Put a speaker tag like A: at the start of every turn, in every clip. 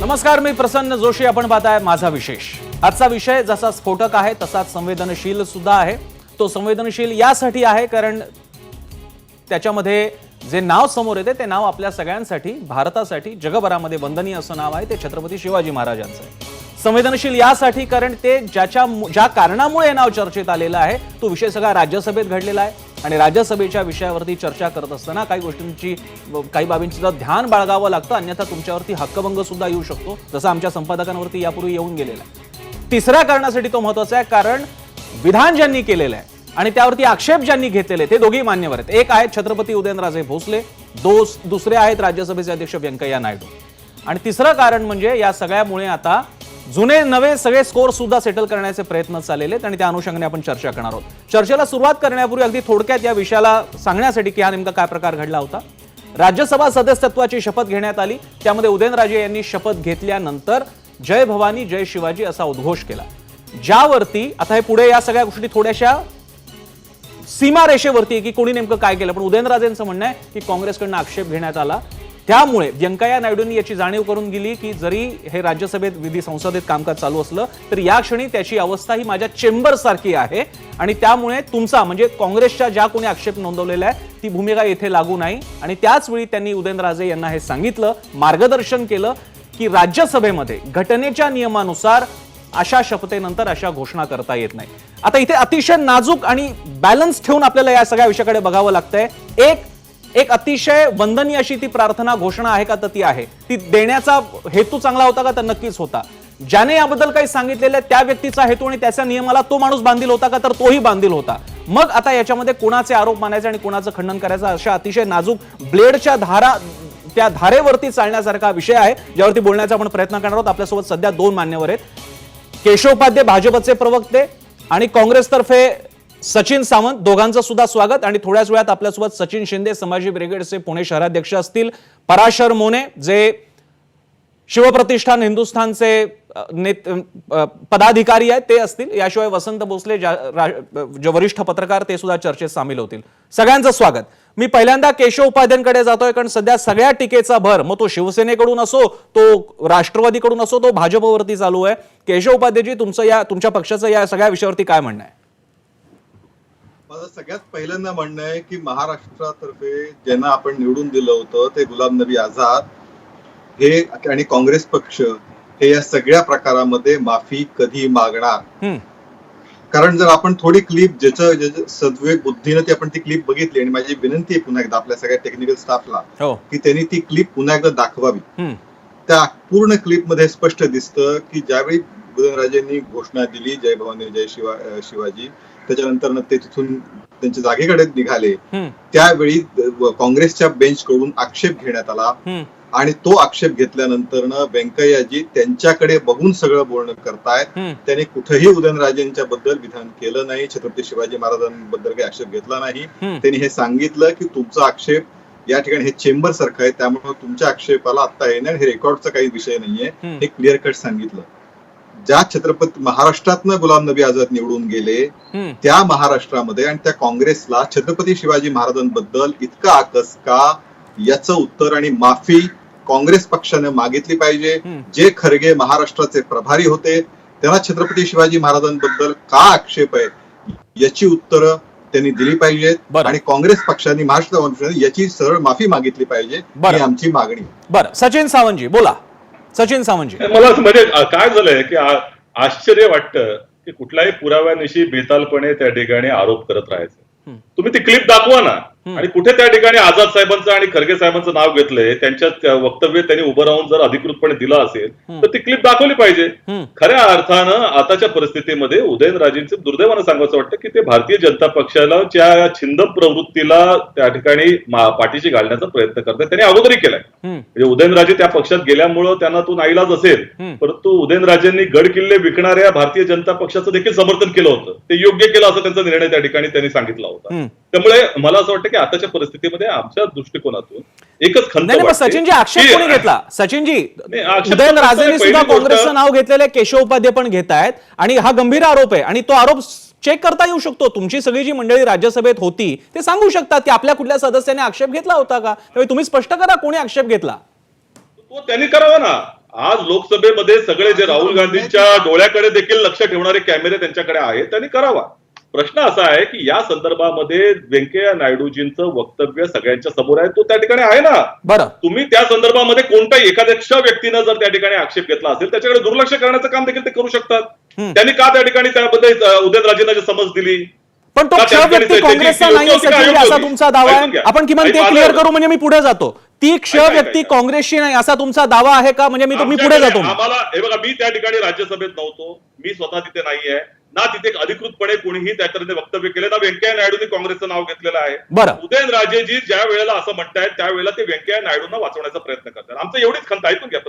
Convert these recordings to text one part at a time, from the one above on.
A: नमस्कार, मी प्रसन्न जोशी. आपण पाहताय माझा विशेष. आजचा विषय जसा स्फोटक आहे तसाच संवेदनशील सुद्धा आहे. तो संवेदनशील यासाठी आहे कारण त्याच्यामध्ये जे नाव समोर येते ते नाव आपल्या सगळ्यांसाठी, भारतासाठी, जगभरामध्ये वंदनीय असं नाव आहे, ते छत्रपती शिवाजी महाराजांचं आहे. संवेदनशील यासाठी कारण ते ज्या कारणामुळे नाव चर्चेत आलेलं आहे तो विषय सगळा राज्यसभेत घडलेला आहे आणि राज्यसभेच्या विषयावरती चर्चा करत असताना काही गोष्टींची, काही बाबींचं सुद्धा ध्यान बाळगावं लागतं, अन्यथा तुमच्यावरती हक्कभंग सुद्धा येऊ शकतो, जसं आमच्या संपादकांवरती यापूर्वी येऊन गेलेला आहे. तिसऱ्या कारणासाठी तो महत्त्वाचा आहे कारण विधान ज्यांनी केलेलं आहे आणि त्यावरती आक्षेप ज्यांनी घेतलेले ते दोघेही मान्यवर आहेत. एक आहेत छत्रपती उदयनराजे भोसले, दुसरे आहेत राज्यसभेचे अध्यक्ष व्यंकय्या नायडू. आणि तिसरं कारण म्हणजे या सगळ्यामुळे आता जुने नवे सगळे स्कोर सुद्धा सेटल करण्याचे प्रयत्न चाललेले आहेत आणि त्या अनुषंगाने आपण चर्चा करणार आहोत. चर्चेला सुरुवात करण्यापूर्वी अगदी थोडक्यात या विषयाला सांगण्यासाठी की हा नेमका काय प्रकार घडला होता. राज्यसभा सदस्यत्वाची शपथ घेण्यात आली. त्यामध्ये उदयनराजे यांनी शपथ घेतल्यानंतर जय भवानी जय शिवाजी असा उद्घोष केला, ज्यावरती आता हे पुढे या सगळ्या गोष्टी थोड्याशा सीमारेषेवरती की कोणी नेमकं काय केलं, पण उदयनराजेंचं म्हणणं आहे की काँग्रेसकडून आक्षेप घेण्यात आला. त्यामुळे व्यंकय्या नायडूंनी याची जाणीव करून दिली की जरी हे राज्यसभेत विधी संसदेत कामकाज चालू असलं तर या क्षणी त्याची अवस्था ही माझ्या चेंबर सारखी आहे आणि त्यामुळे तुमचा म्हणजे काँग्रेसच्या ज्या कोणी आक्षेप नोंदवलेला आहे ती भूमिका येथे लागू नाही. आणि त्याच वेळी त्यांनी उदयनराजे यांना हे सांगितलं, मार्गदर्शन केलं की राज्यसभेमध्ये घटनेच्या नियमानुसार अशा शपथेनंतर अशा घोषणा करता येत नाही. आता इथे अतिशय नाजूक आणि बॅलन्स ठेवून आपल्याला या सगळ्या विषयाकडे बघावं लागतंय. एक अतिशय वंदनीय अशी ती प्रार्थना घोषणा आहे का, तर ती आहे. ती देण्याचा हेतू चांगला होता का, तर नक्कीच होता. ज्याने याबद्दल काही सांगितलेलं त्या व्यक्तीचा हेतू आणि त्याच्या नियमाला तो माणूस बांधील होता का, तर तोही बांधील होता. मग आता याच्यामध्ये कोणाचे आरोप मानायचे आणि कोणाचं खंडन करायचं अशा अतिशय नाजूक ब्लेडच्या त्या धारेवरती चालण्यासारखा विषय आहे, ज्यावरती बोलण्याचा आपण प्रयत्न करणार आहोत. आपल्यासोबत सध्या दोन मान्यवर आहेत. केशव उपाध्ये भाजपचे प्रवक्ते आणि काँग्रेसतर्फे सचिन सावंत, दोघांचं सुद्धा स्वागत. आणि थोड्याच वेळात आपल्यासोबत सचिन शिंदे संभाजी ब्रिगेडचे पुणे शहराध्यक्ष असतील, पराशर मोने जे शिवप्रतिष्ठान हिंदुस्थानचे पदाधिकारी आहेत ते असतील, याशिवाय वसंत भोसले जे वरिष्ठ पत्रकार ते सुद्धा चर्चेत सामील होतील. सगळ्यांचं स्वागत. मी पहिल्यांदा केशव उपाध्यांकडे जातोय कारण सध्या सगळ्या टीकेचा भर मग तो शिवसेनेकडून असो, तो राष्ट्रवादीकडून असो, तो भाजपवरती चालू आहे. केशव उपाध्येजी, तुमच्या पक्षाचं या सगळ्या विषयावरती काय म्हणणं आहे?
B: माझं सगळ्यात पहिल्यांदा म्हणणं आहे की महाराष्ट्रातर्फे ज्यांना आपण निवडून दिलं होतं ते गुलाम नबी आझाद हे आणि काँग्रेस पक्ष हे या सगळ्या प्रकारामध्ये माफी कधी मागणार? कारण जर आपण थोडी क्लिप ज्याचं सद्विवेक बुद्धीनं ती आपण ती क्लिप बघितली, आणि माझी विनंती आहे पुन्हा एकदा आपल्या सगळ्या टेक्निकल स्टाफला की त्यांनी ती क्लिप पुन्हा एकदा दाखवावी. त्या पूर्ण क्लिप मध्ये स्पष्ट दिसतं की ज्यावेळी उदयनराजेंनी घोषणा दिली जय भवानी जय शिवाजी, त्याच्यानंतर ते तिथून त्यांच्या जागेकडे निघाले, त्यावेळी काँग्रेसच्या बेंच कडून आक्षेप घेण्यात आला आणि तो आक्षेप घेतल्यानंतर व्यंकय्याजी त्यांच्याकडे बघून सगळं बोलणं करतायत. त्यांनी कुठेही उदयनराजेंच्या बद्दल विधान केलं नाही, छत्रपती शिवाजी महाराजांबद्दल काही आक्षेप घेतला नाही. त्यांनी हे सांगितलं की तुमचा आक्षेप या ठिकाणी हे चेंबर सारखं आहे, त्यामुळे तुमच्या आक्षेपाला आता येणार, हे रेकॉर्डचा काही विषय नाहीये, हे क्लिअर कट सांगितलं. ज्या छत्रपती महाराष्ट्रातनं गुलाम नबी आझाद निवडून गेले त्या महाराष्ट्रामध्ये आणि त्या काँग्रेसला छत्रपती शिवाजी महाराजांबद्दल इतका आकस का, याचं उत्तर आणि माफी काँग्रेस पक्षाने मागितली पाहिजे. जे खरगे महाराष्ट्राचे प्रभारी होते त्यांना छत्रपती शिवाजी महाराजांबद्दल का आक्षेप आहे याची उत्तरं त्यांनी दिली पाहिजेत आणि काँग्रेस पक्षाने महाराष्ट्र याची सरळ माफी मागितली पाहिजे, ही आमची मागणी.
A: बरं, सचिन सावंतजी बोला. सचिन सावंतजी,
C: मला म्हणजे काय झालंय की आश्चर्य वाटतं की कुठल्याही पुराव्यानिशी बेतालपणे त्या ठिकाणी आरोप करत राहायचं. तुम्ही ती क्लिप दाखवा ना. आणि कुठे त्या ठिकाणी आझाद साहेबांचं आणि खरगे साहेबांचं नाव घेतलंय, त्यांच्या वक्तव्य त्यांनी उभं राहून जर अधिकृतपणे दिला असेल तर ती क्लिप दाखवली पाहिजे. खऱ्या अर्थानं आताच्या परिस्थितीमध्ये उदयनराजेंचं दुर्दैवानं सांगायचं वाटतं की ते भारतीय जनता पक्षाला ज्या छिंदम प्रवृत्तीला त्या ठिकाणी पाठीशी घालण्याचा प्रयत्न करतात त्यांनी अगोदरही केलाय. म्हणजे उदयनराजे त्या पक्षात गेल्यामुळं त्यांना तो नाईलाज असेल, परंतु उदयनराजेंनी गड किल्ले विकणाऱ्या भारतीय जनता पक्षाचं देखील समर्थन केलं होतं. ते योग्य केलं असं त्यांचा निर्णय त्या ठिकाणी त्यांनी सांगितला होता. त्यामुळे मला असं वाटतं की आताच्या परिस्थितीमध्ये आमच्या दृष्टिकोनातून एकच खंत वाटते.
A: सचिनजी, आक्षेप कोणी घेतला? सचिनजी, उदयनराजेंनी सुद्धा काँग्रेसचं नाव घेतलेले केशव उपाध्ये पण घेत आहेत आणि हा गंभीर आरोप आहे आणि तो आरोप चेक करता येऊ शकतो. तुमची सगळी जी मंडळी राज्यसभेत होती ते सांगू शकतात की आपल्या कुठल्या सदस्याने आक्षेप घेतला होता का. त्यामुळे तुम्ही स्पष्ट करा कोणी आक्षेप घेतला.
C: तो त्यांनी करावा ना. आज लोकसभेमध्ये सगळे जे राहुल गांधींच्या डोळ्याकडे देखील लक्ष ठेवणारे कॅमेरे त्यांच्याकडे आहेत, त्यांनी करावा. प्रश्न असा आहे की या संदर्भामध्ये व्यंकय्या नायडूजींचं वक्तव्य सगळ्यांच्या समोर आहे, तो त्या ठिकाणी आहे ना.
A: बरं,
C: तुम्ही त्या संदर्भामध्ये कोणत्याही एखाद्या व्यक्तीनं जर त्या ठिकाणी आक्षेप घेतला असेल, त्याच्याकडे दुर्लक्ष करण्याचं काम देखील ते करू शकतात. त्यांनी का त्या ठिकाणी त्याबद्दल उदयनराजेंना समज दिली?
A: पण तो क्ष व्यक्ती काँग्रेसचा नाही सचिन, असा तुमचा दावा आहे. आपण किमान ते क्लिअर करू, म्हणजे मी पुढे जातो. ती क्ष व्यक्ती काँग्रेसची नाही असा तुमचा दावा आहे का? म्हणजे मी पुढे जातो.
C: आम्हाला हे बघा, मी त्या ठिकाणी राज्यसभेत नव्हतो, मी स्वतः तिथे नाहीये ना, तिथे अधिकृतपणे कोणीही त्याकडे वक्तव्य केले ना व्यंकय्या नायडूंनी काँग्रेसचं नाव घेतलेलं आहे.
A: बरं,
C: उदयनराजेजी ज्या वेळेला असं म्हणतायत त्यावेळेला ते व्यंकय्या नायडूंना वाचवण्याचा प्रयत्न करतात. आमचं एवढीच खंत ऐकून घ्या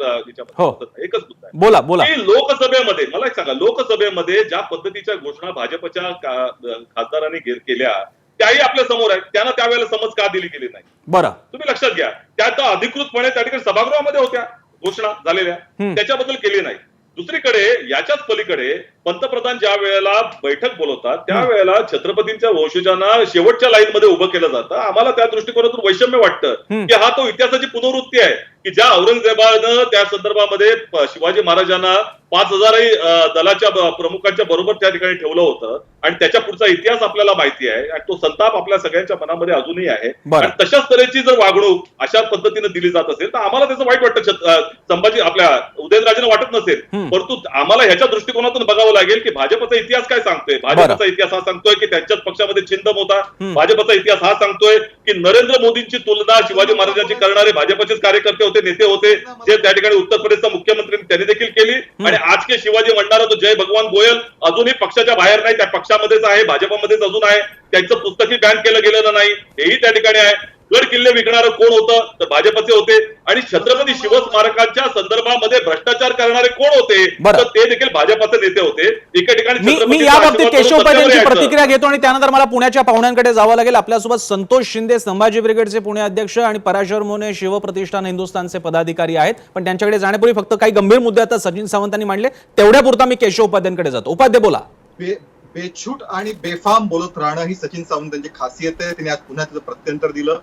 C: एकच मुद्दा आहे.
A: बोला बोला.
C: की लोकसभेमध्ये मला एक सांगा, लोकसभेमध्ये ज्या पद्धतीच्या घोषणा भाजपच्या खासदारांनी केल्या त्याही आपल्या समोर आहेत. त्यांना त्यावेळेला समज का दिली गेली नाही?
A: बरं,
C: तुम्ही लक्षात घ्या, त्या तर अधिकृतपणे त्या ठिकाणी सभागृहामध्ये होत्या घोषणा झालेल्या, त्याच्याबद्दल केली नाही. दुसरीकडे याच्याच पलीकडे पंतप्रधान ज्या वेळेला बैठक बोलवतात त्यावेळेला छत्रपतींच्या वंशजांना शेवटच्या लाईन मध्ये उभं केलं जातं. आम्हाला त्या दृष्टिकोनातून वैषम्य वाटतं की हा तो इतिहासाची पुनरावृत्ती आहे की ज्या औरंगजेबानं त्या संदर्भामध्ये शिवाजी महाराजांना 5,000 दलाच्या प्रमुखांच्या बरोबर त्या ठिकाणी ठेवलं होतं आणि त्याच्या पुढचा इतिहास आपल्याला माहिती आहे आणि तो संताप आपल्या सगळ्यांच्या मनामध्ये अजूनही आहे. आणि तशाच तऱ्हेची जर वागणूक अशा पद्धतीने दिली जात असेल तर आम्हाला त्याचं वाईट वाटतं. संभाजी आपल्या उदयनराजेंना वाटत नसेल, परंतु आम्हाला ह्याच्या दृष्टिकोनातून बघावं लागेल की भाजपचा इतिहास काय सांगतोय. भाजपचा इतिहास हा सांगतोय की त्यांच्याच पक्षामध्ये चिंतम होता. भाजपचा इतिहास हा सांगतोय की नरेंद्र मोदींची तुलना शिवाजी महाराजांची करणारे भाजपचेच कार्यकर्ते होते, नेते होते, जे त्या ठिकाणी उत्तर प्रदेशचा मुख्यमंत्री त्यांनी देखील केली. आणि आज के शिवाजी म्हणणारा तो जय भगवान गोयल अजूनही पक्षाच्या बाहेर नाही, त्या पक्षामध्येच आहे, भाजपमध्येच अजून आहे. त्यांचं पुस्तकही बॅन केलं गेलेलं नाही, हेही त्या ठिकाणी आहे. गड किल्ले विकणारं कोण होतं तर भाजपचे होते. आणि छत्रपती शिवस्मारकाच्या संदर्भामध्ये भ्रष्टाचार करणारे कोण होते तर ते देखील भाजपचे नेते होते. एका ठिकाणी
A: मी या बाबतीत केशव उपाध्ये यांची प्रतिक्रिया घेतो आणि त्यानंतर मला पुण्याच्या पाहुण्यांकडे जावं लागेल. आपल्यासोबत संतोष शिंदे संभाजी ब्रिगेडचे पुणे अध्यक्ष आणि पराशर मोने शिवप्रतिष्ठान हिंदुस्थानचे पदाधिकारी आहेत. पण त्यांच्याकडे जाण्यापूर्वी फक्त काही गंभीर मुद्दे आता सचिन सावंतांनी मांडले, तेवढ्यापुरता मी केशव उपाध्यांकडे जातो. उपाध्ये बोला.
B: बेछूट आणि बेफाम बोलत राहणं ही सचिन सावंतांची खासियत आहे. त्यांनी आज पुन्हा त्याचं प्रत्युत्तर दिलं.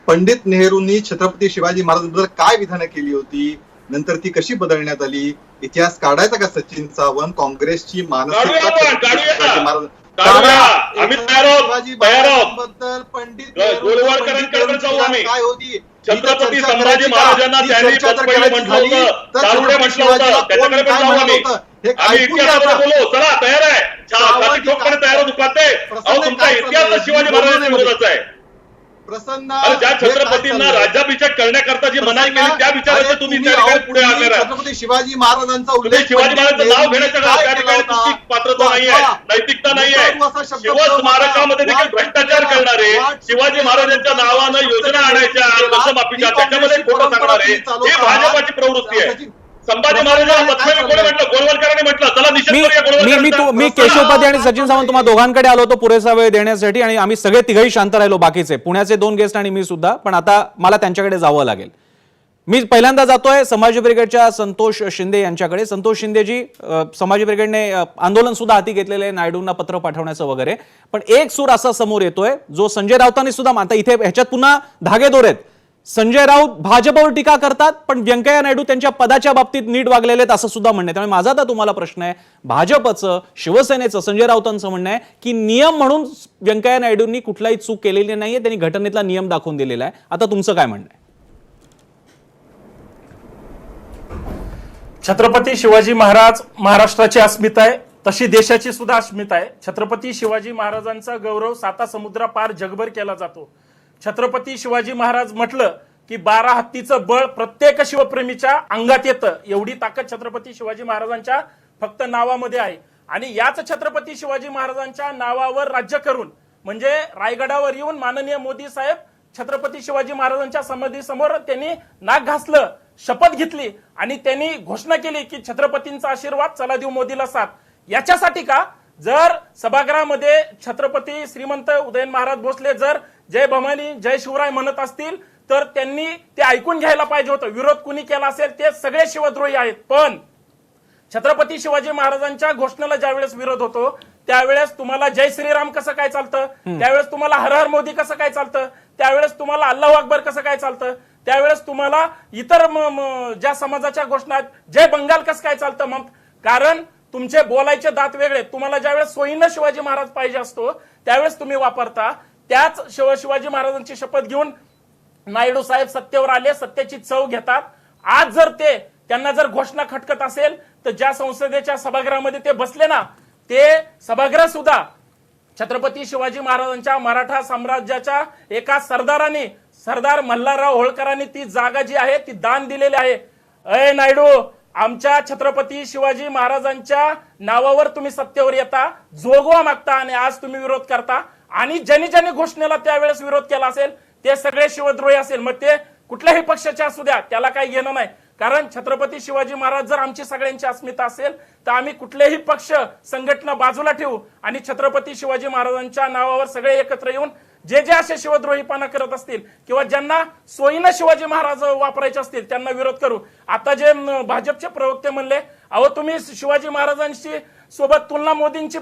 B: पंडित नेहरूंनी छत्रपती शिवाजी महाराजांबद्दल काय विधानं केली होती, नंतर ती कशी बदलण्यात आली, इतिहास काढायचा का सचिन सावंत? काँग्रेसची मानसिकता पंडित काय होती?
C: छत्रपती संभाजी महाराजांना त्यांनी म्हटलं होतं, दारुडे म्हटलं होतं, त्याच्याकडे पण जाऊ आम्ही बोलू. चला तयार आहे, ठोकपणे तयार दुखाते. अहो तुमचा इतिहास शिवाजी महाराजांच्या विरोधाचा आहे. ज्या छत्रपतींना राज्याभिषेक करण्याकरता जी मनाई केली त्या विचाराचं तुम्ही त्या ठिकाणी पुढे आलेला.
B: छत्रपती शिवाजी महाराजांचा उल्लेख
C: शिवाजी महाराजांचं नाव घेण्याच्या त्या ठिकाणी तुमची पात्रता नाही आहे, नैतिकता नाही आहे. शिवस्मारकामध्ये देखील भ्रष्टाचार करणारे, शिवाजी महाराजांच्या नावानं योजना आणायच्या कर्जमाफीच्या, त्याच्यामध्ये खोटं सांगणारे, ही भाजपाची प्रवृत्ती आहे. संभाजी महाराजांना कोणी म्हटलं? गोळवलकरांनी म्हटलं चला निषेध करूया.
A: मी केशव उपाध्ये आणि सचिन सावंत तुम्हा दोघांकडे आलो होतो पुरेसा वेळ देण्यासाठी आणि आम्ही सगळे तिघही शांत राहिलो, बाकीचे पुण्याचे 2 गेस्ट आणि मी सुद्धा. पण आता मला त्यांच्याकडे जावं लागेल. मी पहिल्यांदा जातोय समाजी ब्रिगेडच्या संतोष शिंदे यांच्याकडे. संतोष शिंदेजी, समाजी ब्रिगेडने आंदोलन सुद्धा हाती घेतलेलं आहे, नायडूंना पत्र पाठवण्याचं वगैरे. पण एक सूर असा समोर येतोय जो संजय राऊतांनी सुद्धा, आता इथे ह्याच्यात पुन्हा धागेदोर आहेत. संजय राऊत भाजपवर टीका करतात पण व्यंकय्या नायडू त्यांच्या पदाच्या बाबतीत नीट वागलेले आहेत असं सुद्धा म्हणणं आहे. त्यामुळे माझा आता तुम्हाला प्रश्न आहे, भाजपचं, शिवसेनेचं, संजय राऊतांचं म्हणणं आहे की नियम म्हणून व्यंकय्या नायडूंनी कुठलाही चूक केलेली नाहीये, त्यांनी घटनेतला नियम दाखवून दिलेला आहे. आता तुमचं काय म्हणणं आहे?
D: छत्रपती शिवाजी महाराज महाराष्ट्राची अस्मिता आहे, तशी देशाची सुद्धा अस्मिता आहे. छत्रपती शिवाजी महाराजांचा गौरव 7 समुद्रापार जगभर केला जातो. छत्रपती शिवाजी महाराज म्हटलं की 12 हत्तीचं बळ प्रत्येक शिवप्रेमीच्या अंगात येतं, एवढी ताकद छत्रपती शिवाजी महाराजांच्या फक्त नावामध्ये आहे. आणि याच छत्रपती शिवाजी महाराजांच्या नावावर राज्य करून म्हणजे रायगडावर येऊन माननीय मोदी साहेब छत्रपती शिवाजी महाराजांच्या समाधीसमोर त्यांनी नाक घासलं, शपथ घेतली आणि त्यांनी घोषणा केली की छत्रपतींचा आशीर्वाद, चला देऊ मोदीला साथ. याच्यासाठी का, जर सभागृहामध्ये छत्रपती श्रीमंत उदयन महाराज भोसले जर जय भवानी जय शिवराय म्हणत असतील तर त्यांनी ते ऐकून घ्यायला पाहिजे होतं. विरोध कुणी केला असेल ते सगळे शिवद्रोही आहेत. पण छत्रपती शिवाजी महाराजांच्या घोषणेला ज्यावेळेस विरोध होतो त्यावेळेस तुम्हाला जय श्रीराम कसं काय चालतं, त्यावेळेस तुम्हाला हर हर मोदी कसं काय चालतं, त्यावेळेस तुम्हाला अल्लाहू अकबर कसं काय चालतं. त्यावेळेस तुम्हाला इतर ज्या समाजाच्या घोषणा आहेत, जय बंगाल कसं काय चालतं मग? कारण तुमचे बोलायचे दात वेगळे. तुम्हाला ज्यावेळेस सोयीनं शिवाजी महाराज पाहिजे असतो त्यावेळेस तुम्ही वापरता. त्याच शिवाजी महाराजांची शपथ घेऊन नायडू साहेब सत्तेवर आले, सत्तेची चव घेतात. आज जर त्यांना जर घोषणा खटकत असेल तर ज्या संसदेच्या सभागृहामध्ये ते बसले ना, ते सभागृह सुद्धा छत्रपती शिवाजी महाराजांच्या मराठा साम्राज्याच्या एका सरदारांनी, सरदार मल्हारराव होळकरांनी ती जागा जी आहे ती दान दिलेली आहे. अय नायडू, आमच्या छत्रपती शिवाजी महाराजांच्या नावावर तुम्ही सत्तेवर येता, जोगवा मागता आणि आज तुम्ही विरोध करता. आणि ज्यांनी ज्यांनी घोषणेला त्यावेळेस विरोध केला असेल ते सगळे शिवद्रोही असेल, मग ते कुठल्याही पक्षाचे असू द्या, त्याला काही घेणं नाही. कारण छत्रपती शिवाजी महाराज जर आमची सगळ्यांची अस्मिता असेल तर आम्ही कुठलेही पक्ष संघटना बाजूला ठेवू आणि छत्रपती शिवाजी महाराजांच्या नावावर सगळे एकत्र येऊन जे जे असे शिवद्रोहीपणा करत असतील किंवा ज्यांना सोयीनं शिवाजी महाराज वापरायचे असतील त्यांना विरोध करू. आता जे भाजपचे प्रवक्ते म्हणले, अहो तुम्ही शिवाजी महाराजांशी सोबत तुलना मोदींची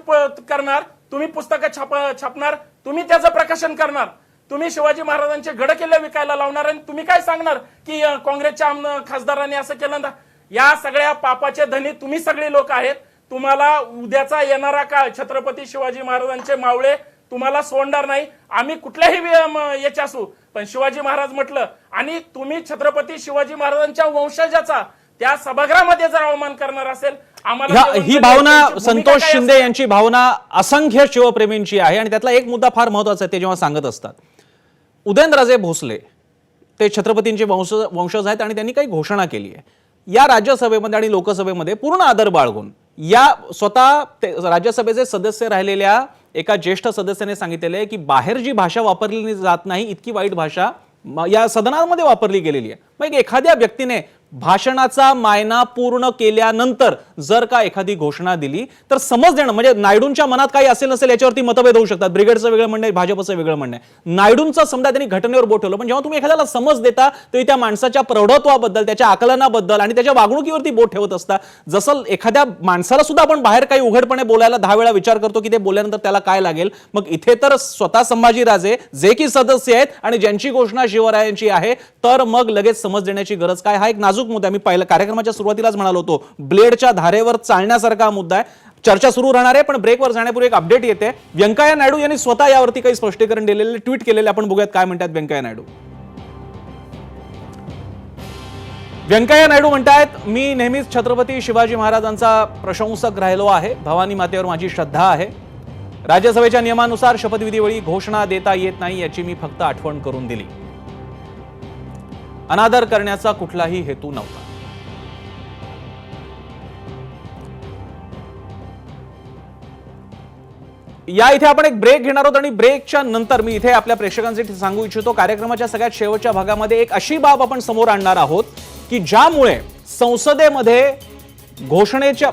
D: करणार, तुम्ही पुस्तकं छापणार, तुम्ही त्याचं प्रकाशन करणार, तुम्ही शिवाजी महाराजांचे गडकिल्ले विकायला लावणार आणि तुम्ही काय सांगणार की काँग्रेसच्या खासदारांनी असं केलं ना? या सगळ्या पापाचे धनी तुम्ही सगळे लोक आहेत. तुम्हाला उद्याचा येणारा काळ छत्रपती शिवाजी महाराजांचे मावळे तुम्हाला सोडणार नाही. आम्ही कुठल्याही याचे असू, पण शिवाजी महाराज म्हटलं आणि तुम्ही छत्रपती शिवाजी महाराजांच्या वंशजाचा त्या सभागृहामध्ये जर अवमान करणार असेल, आम्हाला
A: ही भावना संतोष शिंदे यांची भावना असंख्य शिवप्रेमींची आहे. आणि त्यातला एक मुद्दा फार महत्वाचा आहे, ते जेव्हा सांगत असतात उदयनराजे भोसले ते छत्रपतींचे वंशज आहेत आणि त्यांनी काही घोषणा केली आहे या राज्यसभेमध्ये आणि लोकसभेमध्ये पूर्ण आदर बाळगून. या स्वतः राज्यसभेचे सदस्य राहिलेल्या एका ज्येष्ठ सदस्याने सांगितलेलं आहे की बाहेर जी भाषा वापरली जात नाही इतकी वाईट भाषा या सदनामध्ये वापरली गेलेली आहे. मग एखाद्या व्यक्तीने भाषणाचा मायना पूर्ण केल्यानंतर जर का एखादी घोषणा दिली तर समज देणं, म्हणजे नायडूंच्या मनात काही असेल नसेल याच्यावरती मतभेद होऊ शकतात. ब्रिगेडचं वेगळं म्हणणं आहे, भाजपचं वेगळं म्हणणं आहे. नायडूंचा समजा त्यांनी घटनेवर बोट ठेवलं, पण जेव्हा तुम्ही एखाद्याला समज देता तेव्हा त्या माणसाच्या प्रौढत्वाबद्दल, त्याच्या आकलनाबद्दल आणि त्याच्या वागणुकीवरती बोट ठेवत असता. जसं एखाद्या माणसाला सुद्धा आपण बाहेर काही उघडपणे बोलायला 10 वेळा विचार करतो की ते बोलल्यानंतर त्याला काय लागेल. मग इथे तर स्वतः संभाजीराजे जे की सदस्य आहेत आणि ज्यांची घोषणा शिवरायांची आहे, तर मग लगेच समज देण्याची गरज काय? हा एक नाजूक मुद्दा. मी पहिल्या कार्यक्रमाच्या सुरुवातीलाच म्हणालो होतो, ब्लेडच्या धारेवर चालण्यासारखा मुद्दा आहे. चर्चा सुरू राहणार आहे, पण ब्रेकवर जाण्यापूर्वी एक अपडेट येते. व्यंकय्या नायडू यांनी स्वतः यावरती काही स्पष्टीकरण दिलेले, ट्विट केलेले, आपण बघूयात काय म्हणतात व्यंकय्या नायडू. व्यंकय्या नायडू म्हणतात, मी नेहमीच छत्रपती शिवाजी महाराजांचा प्रशंसक राहिलो आहे. भवानी मातेवर माझी श्रद्धा आहे. राज्यसभेच्या नियमानुसार शपथविधीवेळी घोषणा देता येत नाही याची मी फक्त आठवण करून दिली. अनादर करण्याचा कुठलाही हेतू नव्हता. या इथे आपण एक ब्रेक घेणार आहोत आणि ब्रेकच्या नंतर मी इथे आपल्या प्रेक्षकांसाठी सांगू इच्छितो, कार्यक्रमाच्या सगळ्यात शेवटच्या भागामध्ये एक अशी बाब आपण समोर आणणार आहोत की ज्यामुळे संसदेमध्ये घोषणेच्या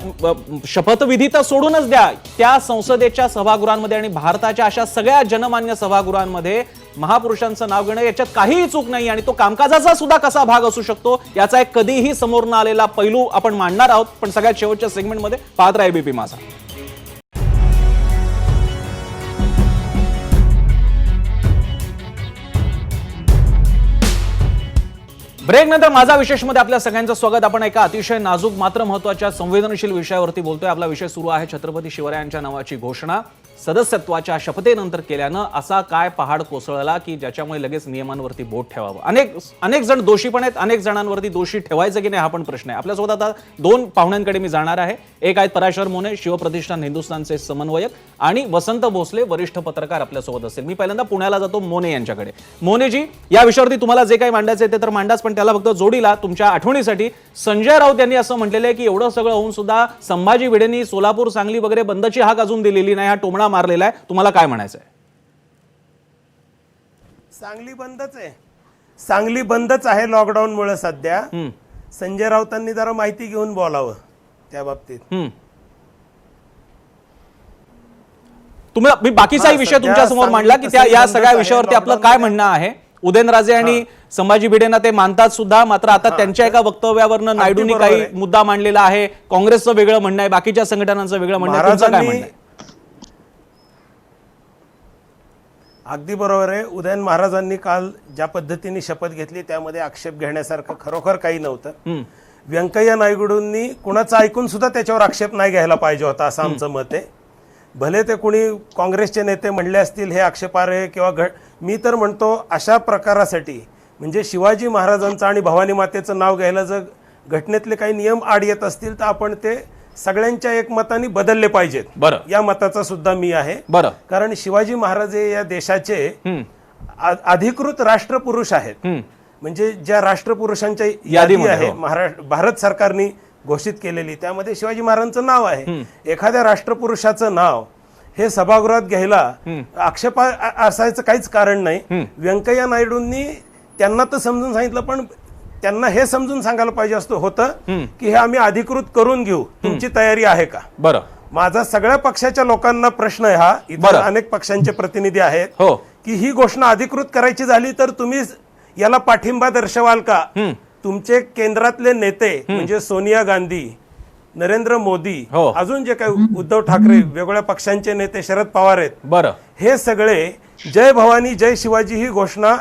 A: शपथविधी तर सोडूनच द्या, त्या संसदेच्या सभागृहांमध्ये आणि भारताच्या अशा सगळ्या जनमान्य सभागृहांमध्ये महापुरुषांचं नाव घेणं याच्यात काहीही चूक नाही आणि तो कामकाजाचा सुद्धा कसा भाग असू शकतो याचा एक कधीही समोर न आलेला पैलू आपण मांडणार आहोत. पण सगळ्यात शेवटच्या सेगमेंटमध्ये पाहत राहा एबीपी माझा. ब्रेक नंतर माझा विशेषमध्ये आपल्या सगळ्यांचं स्वागत. आपण एका अतिशय नाजूक मात्र महत्त्वाच्या संवेदनशील विषयावरती बोलतोय. आपला विषय सुरू आहे छत्रपती शिवरायांच्या नावाची घोषणा सदस्यत्वाच्या शपथेनंतर केल्यानं असा काय पहाड कोसळला की ज्याच्यामुळे लगेच नियमांवरती बोट ठेवावं. अनेक जण दोषी पण आहेत, अनेक जणांवरती दोषी ठेवायचं की नाही हा पण प्रश्न आहे. आपल्यासोबत आता 2 पाहुण्यांकडे मी जाणार आहे. एक आहेत पराशर मोने, शिवप्रतिष्ठान हिंदुस्थानचे समन्वयक, आणि वसंत भोसले, वरिष्ठ पत्रकार आपल्यासोबत असेल. मी पहिल्यांदा पुण्याला जातो मोने यांच्याकडे. मोनेजी, या विषयावरती तुम्हाला जे काही मांडायचं ते तर मांडाच, पण त्याला फक्त जोडीला तुमच्या आठवणीसाठी संजय राऊत यांनी असं म्हटलेलं आहे की एवढं सगळं होऊन सुद्धा संभाजी भिडेंनी सोलापूर, सांगली वगैरे बंदची हाक अजून दिलेली नाही, हा टोमणा मारलेला आहे. तुम्हाला काय म्हणायचं आहे?
E: सांगली बंदच आहे, सांगली बंदच आहे लॉकडाऊन मुळे सध्या. संजय राऊतांनी जरा माहिती घेऊन बोलावं त्या बाबतीत.
A: मी बाकीचाही विषय तुमच्या समोर मांडला की त्या या सगळ्या विषयावरती आपलं काय म्हणणं आहे. उदयनराजे आणि संभाजी भिडेंना ते मानतात सुद्धा, मात्र आता त्यांच्या एका वक्तव्यावरनं नायडूंनी काही मुद्दा मांडलेला आहे. काँग्रेसचं वेगळं म्हणणं आहे, बाकीच्या संघटनांचं वेगळं म्हणणं आहे. तुमचं काय म्हणणं आहे?
E: अगदी बरोबर आहे. उदयन महाराजांनी काल ज्या पद्धतीने शपथ घेतली त्यामध्ये आक्षेप घेण्यासारखं खरोखर काही नव्हतं. व्यंकय्या नायडूंनी कुणाचं ऐकून सुद्धा त्याच्यावर आक्षेप नाही घ्यायला पाहिजे होता असं आमचं मत आहे. भले ते कुणी काँग्रेसचे नेते म्हणले असतील हे आक्षेपार्ह किंवा मी तर म्हणतो अशा प्रकारासाठी म्हणजे शिवाजी महाराजांचं आणि भवानी मातेचं नाव घ्यायला जर घटनेतले काही नियम आड येत असतील तर आपण ते सगळ्यांच्या एकमताने बदलले पाहिजेत.
A: बरं.
E: या मताचा सुद्धा मी आहे.
A: बरं.
E: कारण शिवाजी महाराज हे या देशाचे अधिकृत राष्ट्रपुरुष आहेत. म्हणजे ज्या राष्ट्रपुरुषांच्या यादी आहे भारत सरकारने घोषित केलेली त्यामध्ये शिवाजी महाराजांचं नाव आहे. एखाद्या राष्ट्रपुरुषाचं नाव हे सभागृहात घ्यायला आक्षेप असायचं काहीच कारण नाही. व्यंकय्या नायडूंनी त्यांना तर समजून सांगितलं पण त्यांना हे समजून सांगायला पाहिजे असतं होतं की हे आम्ही अधिकृत करून घेऊ, तुमची तयारी आहे का.
A: बरं.
E: माझा सगळ्या पक्षाच्या लोकांना प्रश्न आहे हा, इतर अनेक पक्षांचे प्रतिनिधी आहेत की ही घोषणा अधिकृत करायची झाली तर तुम्ही याला पाठिंबा दर्शवाल का. तुमचे केंद्रातले नेते म्हणजे सोनिया गांधी, नरेंद्र मोदी, अजून जे काही उद्धव ठाकरे, वेगवेगळ्या पक्षांचे नेते, शरद पवार आहेत,
A: बरं,
E: हे सगळे जय भवानी जय शिवाजी ही घोषणा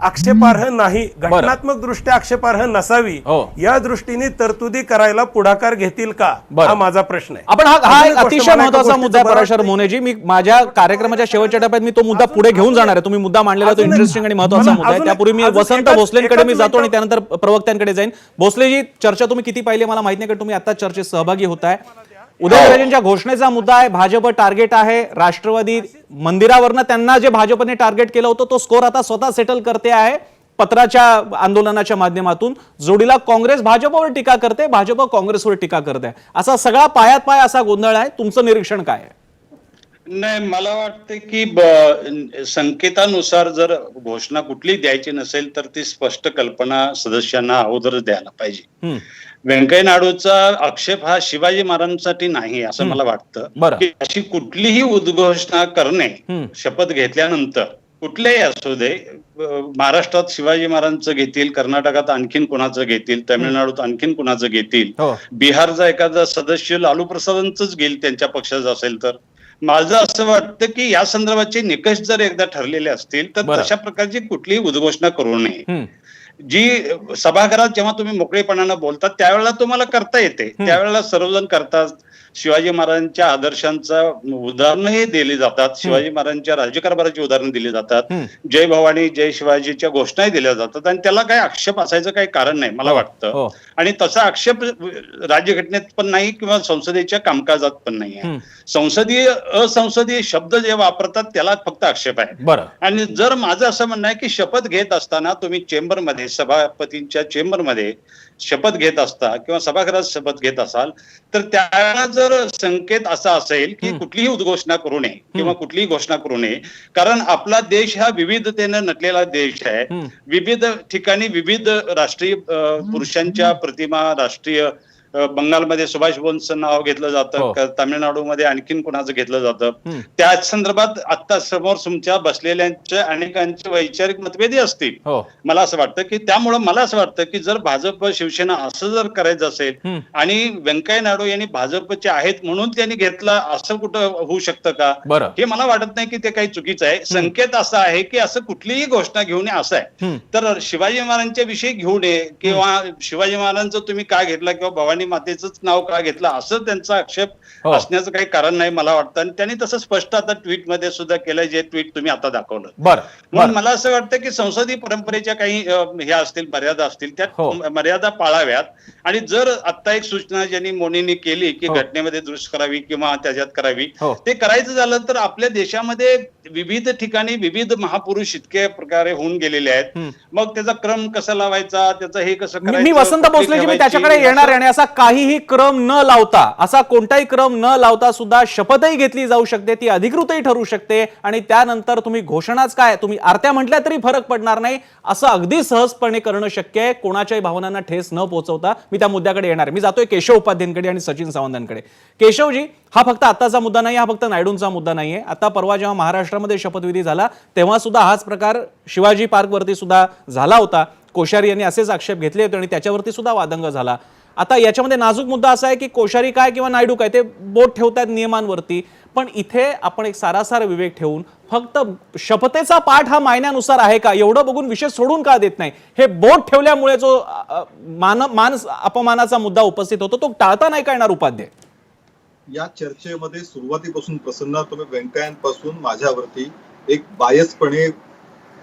E: आक्षेपार्ह नाही, घटनात्मक दृष्ट्या आक्षेपार्ह नसावी या दृष्टीने तरतुदी करायला पुढाकार घेतील का हा माझा प्रश्न आहे.
A: आपण हा एक अतिशय महत्त्वाचा मुद्दा आहे पराशर मोनेजी. मी माझ्या कार्यक्रमाच्या शेवटच्या टप्प्यात मी तो मुद्दा पुढे घेऊन जाणार आहे. तुम्ही मुद्दा मांडलेला तो इंटरेस्टिंग आणि महत्त्वाचा मुद्दा आहे. त्यापूर्वी मी वसंत भोसलेंकडे मी जातो आणि त्यानंतर प्रवक्त्यांकडे जाईन. भोसलेजी, चर्चा तुम्ही किती पाहिली मला माहित नाही कारण तुम्ही आता चर्चेत सहभागी होताय. उदयनराजेंच्या घोषणेचा मुद्दा आहे, भाजप टार्गेट आहे, राष्ट्रवादी मंदिरावरनं त्यांना जे भाजपने टार्गेट केलं होतं तो स्कोर आता स्वतः सेटल करते आहे पत्राच्या आंदोलनाच्या माध्यमातून. जोडीला काँग्रेस भाजपवर टीका करते, भाजप काँग्रेसवर टीका करते. असा सगळा पायात पाय असा गोंधळ आहे. तुमचं निरीक्षण काय आहे?
F: नाही, मला वाटतं की संकेतानुसार जर घोषणा कुठली द्यायची नसेल तर ती स्पष्ट कल्पना सदस्यांना अगोदरच द्यायला पाहिजे. व्यंकय्या नायडूचा आक्षेप हा शिवाजी महाराजांसाठी नाही असं मला वाटतं की अशी कुठलीही उद्घोषणा करणे शपथ घेतल्यानंतर कुठलेही असू दे, महाराष्ट्रात शिवाजी महाराजांचं घेतील, कर्नाटकात आणखीन कुणाचं घेतील, तामिळनाडूत आणखीन कुणाचं घेतील, बिहारचा एखादा सदस्य लालू प्रसादांचंच घेईल त्यांच्या पक्षाचं असेल तर. माझं असं वाटतं की या संदर्भाचे निकष जर एकदा ठरलेले असतील तर तशा प्रकारची कुठलीही उद्घोषणा करू नये. जी सभागृहात जेव्हा तुम्ही मोकळेपणानं बोलतात त्यावेळेला तुम्हाला करता येते, त्यावेळेला सर्वजण करतात. शिवाजी महाराजांच्या आदर्शांचा उदाहरणही दिली जातात, शिवाजी महाराजांच्या राज्यकारभाराची उदाहरणं दिली जातात, जय भवानी जय शिवाजीच्या घोषणाही दिल्या जातात आणि त्याला काही आक्षेप असायचं काही कारण नाही मला वाटतं. आणि तसा आक्षेप राज्यघटनेत पण नाही किंवा संसदेच्या कामकाजात पण नाही आहे. संसदीय असंसदीय शब्द जे वापरतात त्याला फक्त आक्षेप आहे. आणि जर माझं असं म्हणणं आहे की शपथ घेत असताना तुम्ही चेंबरमध्ये, सभापतींच्या चेंबरमध्ये शपथ घेत असता किंवा सभागृहात शपथ घेत असाल तर त्याला जर संकेत असा असेल की कुठलीही उद्घोषणा करू नये किंवा कुठलीही घोषणा करू नये, कारण आपला देश हा विविधतेने नटलेला देश आहे. विविध ठिकाणी विविध राष्ट्रीय पुरुषांच्या प्रतिमा, राष्ट्रीय बंगालमध्ये सुभाष बोसचं नाव घेतलं जातं, तामिळनाडूमध्ये आणखीन कोणाचं घेतलं जातं. त्याच संदर्भात आता समोर तुमच्या बसलेल्यांच्या अनेकांचे वैचारिक मतभेदही असतील. मला असं वाटतं की त्यामुळं मला असं वाटतं की जर भाजप शिवसेना असं जर करायचं असेल आणि व्यंकय्या नायडू यांनी भाजपचे आहेत म्हणून त्यांनी घेतला असं कुठं होऊ शकतं का, हे मला वाटत नाही की ते काही चुकीचं आहे. संकेत असा आहे की असं कुठलीही घोषणा घेऊ नये असं आहे. तर शिवाजी महाराजांच्या विषयी घेऊ नये किंवा शिवाजी महाराजांचं तुम्ही का घेतला किंवा भवानी मातेचंच नाव का घेतलं असं त्यांचा आक्षेप असण्याचं काही कारण नाही मला वाटतं. आणि त्यांनी तसं स्पष्ट आता ट्विटमध्ये सुद्धा केलंय, जे ट्विट तुम्ही आता दाखवलं. म्हणून मला असं वाटतं की संसदीय परंपरेच्या काही हे असतील, मर्यादा असतील, त्या मर्यादा पाळाव्यात. आणि जर आता एक सूचना ज्यांनी मोदींनी केली की घटनेमध्ये दुरुस्त करावी किंवा त्याच्यात करावी, ते करायचं झालं तर आपल्या देशामध्ये विविध ठिकाणी विविध महापुरुष इतक्या प्रकारे होऊन गेलेले आहेत. मग त्याचा क्रम कसा लावायचा, त्याचं हे कसं करायचं.
A: मी वसंत भोसलेजी मी त्याच्याकडे येणार आणि असा काहीही क्रम न लावता, असा कोणताही क्रम न लावता सुद्धा शपथही घेतली जाऊ शकते, ती अधिकृतही ठरू शकते आणि त्यानंतर तुम्ही घोषणाच काय, तुम्ही आरत्या म्हटल्या तरी फरक पडणार नाही, असं अगदी सहजपणे करणं शक्य आहे कोणाच्याही भावनांना ठेस न पोहोचवता. मी त्या मुद्द्याकडे येणार. मी जातोय केशव उपाध्यायांकडे आणि सचिन सावंतांकडे. केशवजी, हा फक्त आताचा मुद्दा नाही, हा फक्त नायडूंचा मुद्दा नाहीये. आता परवा जेव्हा महाराष्ट्रामध्ये शपथविधी झाला तेव्हा सुद्धा हाच प्रकार शिवाजी पार्क वरती सुद्धा झाला होता. कोश्यारी यांनी असेच आक्षेप घेतले होते आणि त्याच्यावरती सुद्धा वादंग झाला. आता याच्यामध्ये नाजूक मुद्दा असा आहे की कोश्यारी काय किंवा नायडू काय ते बोट ठेवतायत नियमांवरती, पण इथे आपण एक सारासार विवेक ठेवून फक्त शपथेचा पाठ हा मायन्यानुसार आहे का एवढं बघून विषय सोडून का देत नाही? हे बोट ठेवल्यामुळे जो मान अपमानाचा मुद्दा उपस्थित होतो तो टाळता नाही का येणार उपाध्याय?
B: या चर्चेमध्ये सुरुवातीपासून प्रसन्न तुम्ही व्यंकय्यांपासून माझ्यावरती एक बायसपणे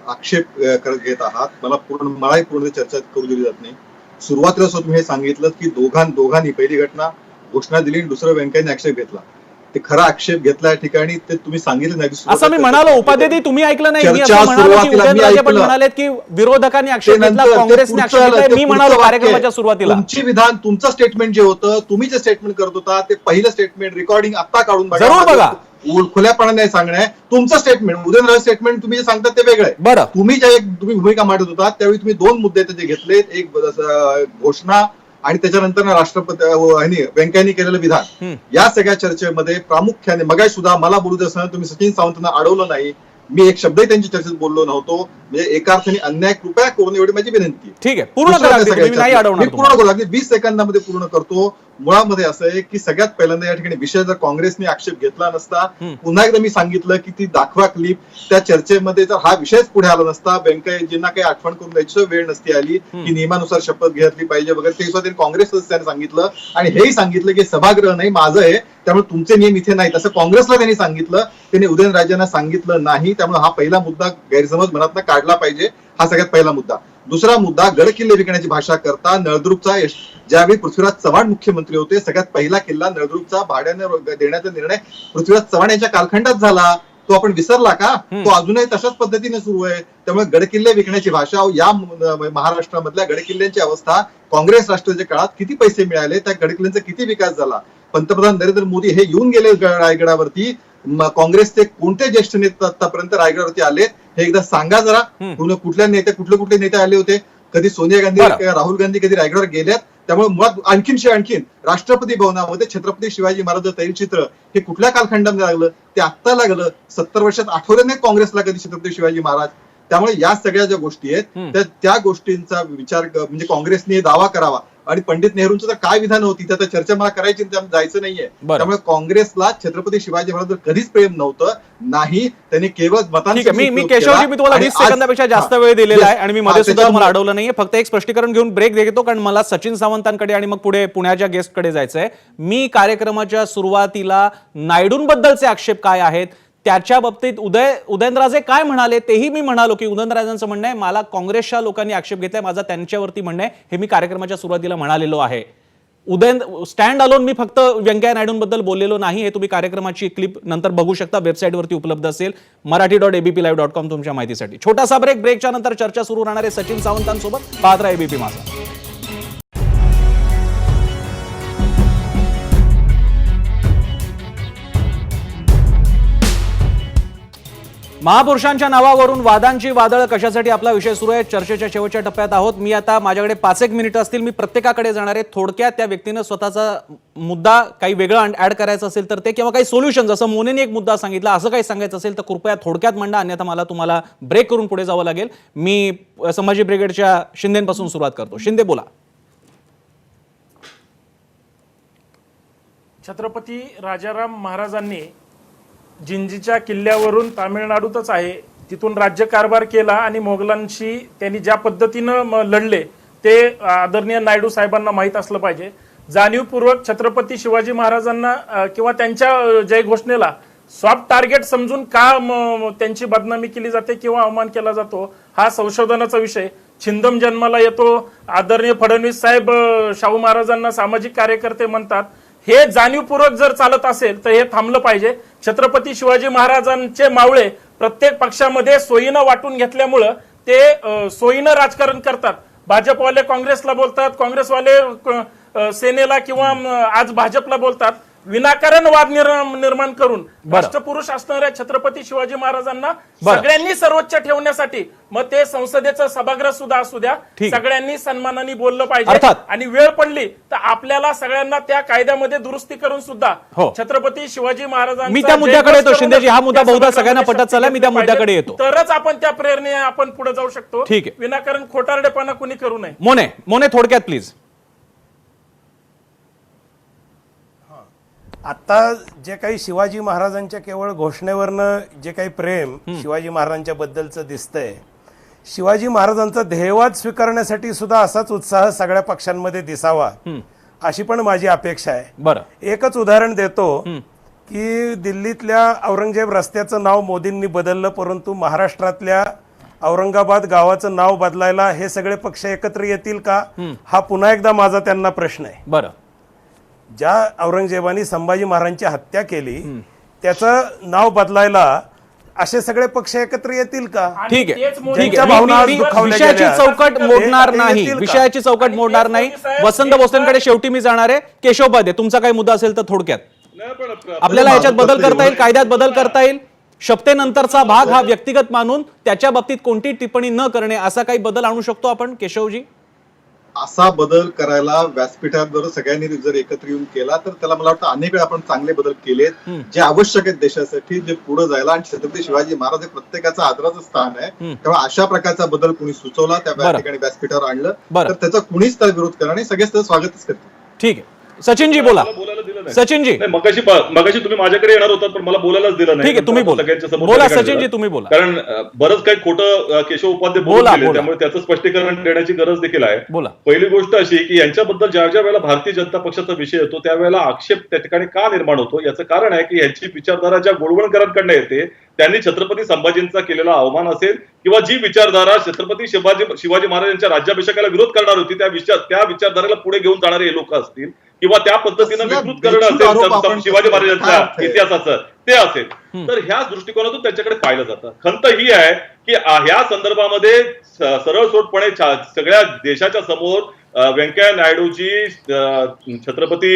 B: आक्षेप घेत आहात. मलाही पूर्ण चर्चा करू दिली जात नाही. सुरुवातीला तुम्ही हे सांगितलं की दोघांनी पहिली घटना घोषणा दिली आणि दुसरं व्यंकय्यांनी आक्षेप घेतला. ते खरा आक्षेप घेतला या ठिकाणी ते तुम्ही सांगितलं नाही.
A: असं मी म्हणालो उपाध्याय, तुम्ही ऐकलं नाही. मी असं म्हणालो की उदयनराजे पण म्हणालेत की विरोधकांनी आक्षेप घेतला, काँग्रेसने आक्षेप घेतला. मी म्हणालो कार्यक्रमाच्या सुरुवातीला
B: तुमचं स्टेटमेंट जे होतं, तुम्ही जे स्टेटमेंट करत होता ते पहिलं स्टेटमेंट रेकॉर्डिंग आता काढून
A: जरूर बघा.
B: खुल्यापणाने सांगणं तुमचं स्टेटमेंट, उदयनराजे स्टेटमेंट तुम्ही जे सांगतात ते वेगळं आहे.
A: बरं,
B: तुम्ही भूमिका मांडत होता त्यावेळी तुम्ही दोन मुद्दे त्याचे घेतलेत, एक घोषणा आणि त्याच्यानंतर राष्ट्रपती व्यंकय्यांनी केलेलं विधान. या सगळ्या चर्चेमध्ये प्रामुख्याने मगाशी सुद्धा मला बोलू देत असताना तुम्ही सचिन सावंतांना अडवलं नाही. मी एक शब्दही त्यांची चर्चेत बोललो नव्हतो. म्हणजे एका अर्थाने अन्याय कृपया करून एवढी माझी विनंती.
A: ठीक आहे, पूर्ण करा.
B: मी पूर्ण करू लागले 20 सेकंदामध्ये पूर्ण करतो. मुळामध्ये असं आहे की सगळ्यात पहिल्यांदा या ठिकाणी विषय जर काँग्रेसने आक्षेप घेतला नसता, पुन्हा एकदा मी सांगितलं की ती दाखवा क्लिप, त्या चर्चेमध्ये जर हा विषयच पुढे आला नसता, व्यंकय्यजींना काही आठवण करून द्यायची वेळ नसती आली की नियमानुसार शपथ घेतली पाहिजे वगैरे, ते सुद्धा त्यांनी काँग्रेस सदस्यांनी सांगितलं आणि हेही सांगितलं की सभागृह नाही माझं आहे त्यामुळे तुमचे नियम इथे नाहीत असं काँग्रेसला त्यांनी सांगितलं. त्यांनी उदयनराजेंना सांगितलं नाही. त्यामुळे हा पहिला मुद्दा गैरसमज मनातनं काढला पाहिजे. हा सगळ्यात पहिला मुद्दा. दुसरा मुद्दा, गड किल्ले विकण्याची भाषा करता नळदुर्गचा ज्यावेळी पृथ्वीराज चव्हाण मुख्यमंत्री होते, सगळ्यात पहिला किल्ला नळदुर्गचा भाड्याने देण्याचा निर्णय पृथ्वीराज चव्हाण यांच्या कालखंडात झाला. तो आपण विसरला का? तो अजूनही तशाच पद्धतीने सुरू आहे. त्यामुळे गडकिल्ले विकण्याची भाषा, या महाराष्ट्रामधल्या गडकिल्ल्यांची अवस्था, काँग्रेस राष्ट्रवादीच्या काळात किती पैसे मिळाले, त्या गडकिल्ल्यांचा किती विकास झाला, पंतप्रधान नरेंद्र मोदी हे येऊन गेले रायगडावरती, काँग्रेसचे कोणते ज्येष्ठ नेते आतापर्यंत रायगडावरती आलेत हे एकदा सांगा जरा. कुठले नेते आले होते? कधी सोनिया गांधी, राहुल गांधी कधी रायगडावर गेल्यात? त्यामुळे मुळात आणखीन राष्ट्रपती भवनामध्ये छत्रपती शिवाजी महाराज तैलचित्र हे कुठल्या कालखंडामध्ये लागलं? ते आत्ता लागलं. 70 वर्षात आठवले नाही काँग्रेसला कधी छत्रपती शिवाजी महाराज. त्यामुळे या सगळ्या ज्या गोष्टी आहेत त्या गोष्टींचा विचार म्हणजे काँग्रेसने दावा करावा. आणि पंडित नेहरूंचं तर काय विधान होती त्या चर्चा मला करायची, जायचं नाहीये. त्यामुळे काँग्रेसला छत्रपती शिवाजी महाराज कधीच प्रेम नव्हतं नाही. त्यांनी केवळ मतांची.
A: मी केशवजी मी तुम्हाला 20 सेकंदापेक्षा जास्त वेळ दिलेला आहे आणि मी मध्ये सुद्धा तुम्हाला अडवलं नाहीये. फक्त एक स्पष्टीकरण घेऊन ब्रेक देतो कारण मला सचिन सावंतांकडे आणि मग पुढे पुण्याच्या गेस्टकडे जायचंय. मी कार्यक्रमाच्या सुरुवातीला नायडूंबद्दलचे आक्षेप काय आहेत त्याच्या बाबतीत उदयनराजे काय म्हणाले तेही मी म्हणालो की उदयनराजेंचं म्हणणं आहे मला काँग्रेसच्या लोकांनी आक्षेप घेतलाय, माझा त्यांच्यावरती म्हणणं आहे हे मी कार्यक्रमाच्या सुरुवातीला म्हणालेलो आहे. स्टँड अलोन मी फक्त व्यंकय्या नायडूंबद्दल बोललेलो नाही. हे तुम्ही कार्यक्रमाची क्लिप नंतर बघू शकता, वेबसाईटवरती उपलब्ध असेल marathi.abplive.com तुमच्या माहितीसाठी. छोटासा ब्रेकच्या नंतर चर्चा सुरू राहणार आहे सचिन सावंतांसोबत. पाहत राहा एबीपी माझा. महापुरुषांच्या नावावरून वादांची वादळ कशासाठी आपला विषय सुरू आहे. चर्चेच्या शेवटच्या टप्प्यात आहोत. मी आता माझ्याकडे 5-1 मिनिटं असतील. मी प्रत्येकाकडे जाणार आहे. थोडक्यात त्या व्यक्तीनं स्वतःचा मुद्दा काही वेगळा ऍड करायचा असेल तर ते, किंवा काही सोल्युशन जसं मोनेने एक मुद्दा सांगितला असं काही सांगायचं असेल तर कृपया थोडक्यात मांडा, अन्यथा मला तुम्हाला ब्रेक करून पुढे जावं लागेल. मी संभाजी ब्रिगेडच्या शिंदेपासून सुरुवात करतो. शिंदे बोला.
D: छत्रपती राजाराम महाराजांनी जिंजीच्या किल्ल्यावरून तामिळनाडूतच आहे तिथून राज्यकारभार केला आणि मोगलांशी त्यांनी ज्या पद्धतीनं लढले ते आदरणीय नायडू साहेबांना माहीत असलं पाहिजे. जाणीवपूर्वक छत्रपती शिवाजी महाराजांना किंवा त्यांच्या जयघोषणेला सॉफ्ट टार्गेट समजून का त्यांची बदनामी केली जाते किंवा अवमान केला जातो हा संशोधनाचा विषय. छिंदम जन्माला येतो. आदरणीय फडणवीस साहेब शाहू महाराजांना सामाजिक कार्यकर्ते म्हणतात. हे जाणीवपूर्वक जर चालत असेल तर हे थांबलं पाहिजे. छत्रपती शिवाजी महाराजांचे मावळे प्रत्येक पक्षामध्ये सोयीनं वाटून घेतल्यामुळं ते सोयीनं राजकारण करतात. भाजपवाले काँग्रेसला बोलतात, काँग्रेसवाले सेनेला किंवा आज भाजपला बोलतात. विनाकारण वाद निर्माण करून राष्ट्रपुरुष असणाऱ्या छत्रपती शिवाजी महाराजांना सगळ्यांनी सर्वोच्च ठेवण्यासाठी मग ते संसदेचं सभागृह सुद्धा असू द्या सगळ्यांनी सन्मानाने बोललं पाहिजे. आणि वेळ पडली तर आपल्याला सगळ्यांना त्या कायद्यामध्ये दुरुस्ती करून सुद्धा छत्रपती शिवाजी महाराजांचा
A: मी त्या मुद्द्याकडे येतो. शिंदेजी हा मुद्दा बहुधा सगळ्यांना पटत चालला. मी त्या मुद्द्याकडे येतो.
D: तरच आपण त्या प्रेरणेने आपण पुढे जाऊ शकतो.
A: ठीक आहे.
D: विनाकारण खोटारडेपणा कुणी करू नये.
A: मोने थोडक्यात प्लीज.
E: आता जे काही शिवाजी महाराजांच्या केवळ घोषणेवरनं जे काही प्रेम शिवाजी महाराजांच्या बद्दलचं दिसतंय, शिवाजी महाराजांचा ध्येयवाद स्वीकारण्यासाठी सुद्धा असाच उत्साह सगळ्या पक्षांमध्ये दिसावा अशी पण माझी अपेक्षा आहे.
A: बरं,
E: एकच उदाहरण देतो की दिल्लीतल्या औरंगजेब रस्त्याचं नाव मोदींनी बदललं, परंतु महाराष्ट्रातल्या औरंगाबाद गावाचं नाव बदलायला हे सगळे पक्ष एकत्र येतील का, हा पुन्हा एकदा माझा त्यांना प्रश्न आहे.
A: बरं.
E: ज्या औरंगजेबाने संभाजी महाराजांची हत्या केली त्याचं नाव बदलायला असे सगळे पक्ष एकत्र येतील का?
A: ठीक आहे,
D: तेच मोदी-
A: ठीक
E: ज्यांच्या
A: आहे.
E: भावना आज
A: मी
E: दुखावल्या
A: विषयाची
E: गेल्या,
A: चौकट मोडणार
E: ते
A: नाही,
E: येतील का?
A: विषयाची चौकट मोडणार नाही.
D: साहेब,
A: वसंत भोसलेंकडे शेवटी मी जाणार आहे. केशव पाध्ये, तुमचा काही मुद्दा असेल तर थोडक्यात
C: नाही, पण
A: आपल्याला याच्यात बदल
B: माझं
A: करता येईल,
B: एवढं-
A: कायद्यात बदल करता येईल. शपथेनंतरचा भाग हा व्यक्तिगत मानून त्याच्या बाबतीत कोणती टिप्पणी न करणे असा काही बदल आणू शकतो आपण केशवजी?
B: असा बदल करायला व्यासपीठावर सगळ्यांनी जर एकत्र येऊन केला तर त्याला मला वाटतं अनेक वेळा आपण चांगले बदल केलेत जे आवश्यक आहेत देशासाठी, जे पुढे जायला. आणि छत्रपती शिवाजी महाराज हे प्रत्येकाचं आदराचं स्थान आहे, तेव्हा अशा प्रकारचा बदल कुणी सुचवला, त्या ठिकाणी व्यासपीठावर आणलं तर त्याचा कुणीच त्याला विरोध करणार नाही, सगळेच त्याचं स्वागतच करतील.
A: ठीक आहे, सचिनजी बोला.
C: मला बोलायला दिलं नाही.
A: सचिनजी,
C: नाही, मगाशी तुम्ही माझ्याकडे येणार होतात पण मला बोलायलाच दिलं नाही.
A: ठीक आहे, तुम्ही बोला.
C: सगळ्यांच्या समोर
A: बोला
C: ठिकाणी
A: सचिनजी,
C: दिलं.
A: तुम्ही बोला.
C: कारण बरंच काही खोटं केशव उपाध्याय
A: बोला,
C: बोलून गेले,
A: बोला.
C: त्यामुळे त्याचं स्पष्टीकरण देण्याची गरज देखील आहे.
A: बोला.
C: पहिली गोष्ट अशी की यांच्याबद्दल ज्या ज्या वेळेला भारतीय जनता पक्षाचा विषय येतो त्यावेळेला आक्षेप त्या ठिकाणी का निर्माण होतो याचं कारण आहे की यांची विचारधारा ज्या गोडवणकरांकडनं येते, त्यांनी छत्रपती संभाजींचा केलेला अवमान असेल किंवा जी विचारधारा छत्रपती शिवाजी महाराजांच्या राज्याभिषेकाला विरोध करणार होती त्या विचारधारेला पुढे घेऊन जाणारे हे लोक असतील किंवा त्या पद्धतीनं विकृत करणं असेल शिवाजी महाराजांच्या इतिहासाचं ते असेल, तर ह्या दृष्टिकोनातून त्यांच्याकडे पाहिलं जातं. खंत ही आहे की ह्या संदर्भामध्ये सरळ सोडपणे सगळ्या देशाच्या समोर व्यंकय्या नायडूजी छत्रपती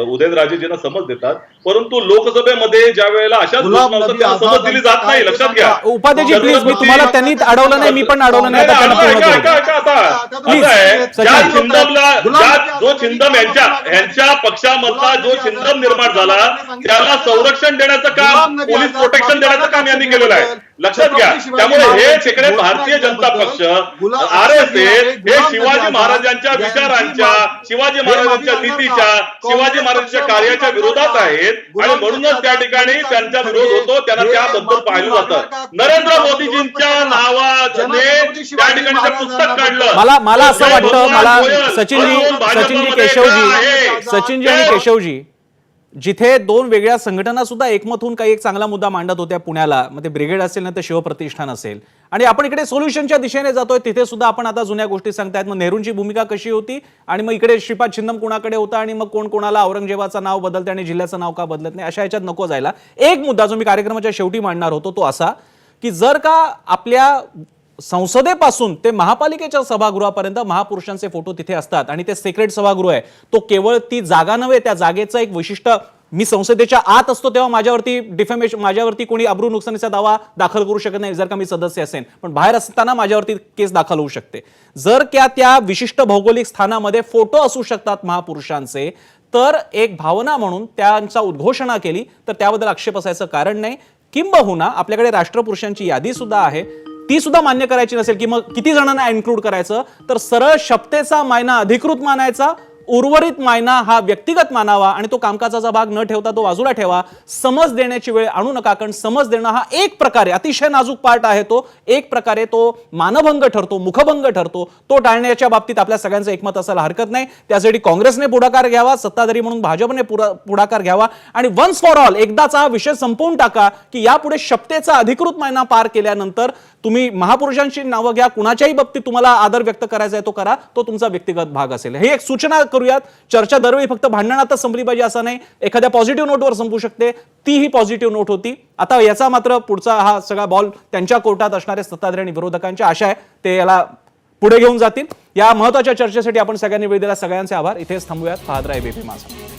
C: उदयनराजेजींना समज देतात, परंतु लोकसभेमध्ये ज्या वेळेला अशा घोषणा होतात त्यांना समज दिली जात नाही. लक्षात घ्या
A: उपाध्यक्ष प्लीज, मी तुम्हाला त्यांनी अडवलं नाही, मी पण अडवलं नाही. आता त्यांनी पूर्ण करू.
C: जो छिंदम यांच्या पक्षामधला जो छिंदम निर्माण झाला त्याला संरक्षण देण्याचं काम, पोलीस प्रोटेक्शन देण्याचं काम यांनी केलेलं आहे. लक्षात घ्या. त्यामुळे हे सगळे भारतीय जनता पक्ष, RSS हे शिवाजी महाराजांच्या विचारांच्या, शिवाजी महाराजांच्या नीतीच्या, शिवाजी महाराजांच्या कार्याच्या विरोधात आहेत आणि म्हणूनच त्या ठिकाणी त्यांचा विरोध होतो, त्यांना त्याबद्दल पाहिलं जातं. नरेंद्र मोदीजींच्या नावाने त्या ठिकाणी ते पुस्तक काढलं.
A: मला असं वाटतं, मला सचिनजी आणि केशवजी, जिथे दोन वेगळ्या संघटना सुद्धा एकमत होऊन काही एक चांगला मुद्दा मांडत होत्या पुण्याला, मग ते ब्रिगेड असेल ना तर शिवप्रतिष्ठान असेल, आणि आपण इकडे सोल्युशनच्या दिशेने जातोय, तिथे सुद्धा आपण आता जुन्या गोष्टी सांगतायत. मग नेहरूंची भूमिका कशी होती आणि मग इकडे श्रीपाद छिंदम कुणाकडे होता आणि मग कोण कोणाला औरंगजेबाचं नाव बदलते आणि जिल्ह्याचं नाव का बदलत नाही, अशा याच्यात नको जायला. एक मुद्दा जो मी कार्यक्रमाच्या शेवटी मांडणार होतो तो असा की जर का आपल्या संसदेपासून ते महापालिकेच्या सभागृहापर्यंत महापुरुषांचे फोटो तिथे असतात आणि ते सेक्रेट सभागृह आहे, तो केवळ ती जागा नव्हे, त्या जागेचं एक विशिष्ट, मी संसदेच्या आत असतो तेव्हा माझ्यावरती डिफेमेशन, माझ्यावरती कोणी अब्रू नुकसानीचा दावा दाखल करू शकत नाही जर का मी सदस्य असेल, पण बाहेर असताना माझ्यावरती केस दाखल होऊ शकते. जर त्या विशिष्ट भौगोलिक स्थानामध्ये फोटो असू शकतात महापुरुषांचे, तर एक भावना म्हणून त्यांचा उद्घोषणा केली तर त्याबद्दल आक्षेप असायचं कारण नाही. किंबहुना आपल्याकडे राष्ट्रपुरुषांची यादी सुद्धा आहे, ती सुद्धा मान्य करायची नसेल की मग किती जणांना इन्क्लूड करायचं, तर सरळ शपथेचा मायना अधिकृत मानायचा, उर्वरित मायना हा व्यक्तिगत मानावा आणि तो कामकाजाचा भाग न ठेवता तो बाजूला ठेवा. समज देण्याची वेळ आणू नका, कारण समज देणं हा एक प्रकारे अतिशय नाजूक पार्ट आहे, तो एक प्रकारे तो मानभंग ठरतो, मुखभंग ठरतो. तो टाळण्याच्या बाबतीत आपल्या सगळ्यांचं एकमत असायला हरकत नाही. त्यासाठी काँग्रेसने पुढाकार घ्यावा, सत्ताधारी म्हणून भाजपने पुढाकार घ्यावा आणि वन्स फॉर ऑल एकदाचा हा विषय संपवून टाका की यापुढे शपथेचा अधिकृत मायना पार केल्यानंतर तुम्ही महापुरुषांची नावं घ्या, कुणाच्याही बाबतीत तुम्हाला आदर व्यक्त करायचा आहे तो करा, तो तुमचा व्यक्तिगत भाग असेल. ही एक सूचना करूयात. चर्चा दरवेळी फक्त भांडणातच संपली पाहिजे असं नाही, एखाद्या पॉझिटिव्ह नोटवर संपू शकते, ती ही पॉझिटिव्ह नोट होती. आता याचा मात्र पुढचा हा सगळा बॉल त्यांच्या कोर्टात असणारे सत्ताधारी आणि विरोधकांच्या आशा आहे ते याला पुढे घेऊन जातील. या महत्त्वाच्या चर्चेसाठी आपण सगळ्यांनी वेळ दिला, सगळ्यांचे आभार. इथेच थांबूयात. पाहत राहा एबीपी माझा.